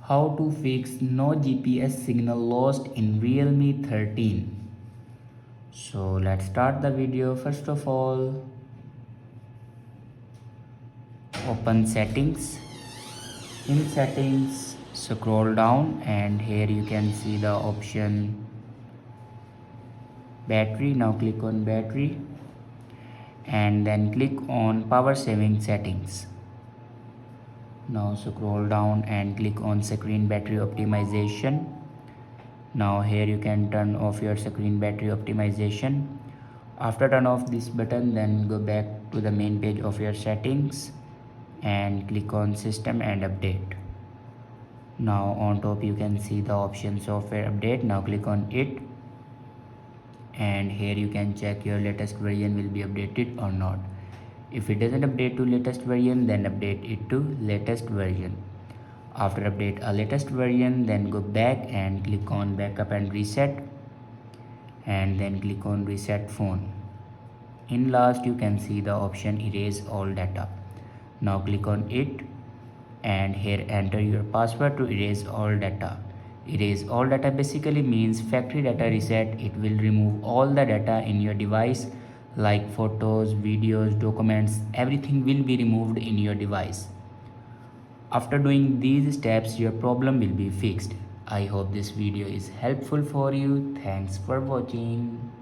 How to fix no GPS signal lost in Realme 13. So let's start the video. First of all, open settings. In settings, scroll down and here you can see the option battery. Now click on battery and then click on power saving settings. Now scroll down and click on screen battery optimization. Now here you can turn off your screen battery optimization. After turn off this button, then go back to the main page of your settings and click on system and update. Now on top you can see the option software update. Now click on it and here you can check your latest version will be updated or not. If it doesn't update to latest version, then update it to latest version. After update a latest version, then go back and click on backup and reset and then click on reset phone. In last you can see the option erase all data. Now click on it and here enter your password to erase all data. Erase all data basically means factory data reset. It will remove all the data in your device like photos, videos, documents, everything will be removed in your device. After doing these steps, your problem will be fixed. I hope this video is helpful for you. Thanks for watching.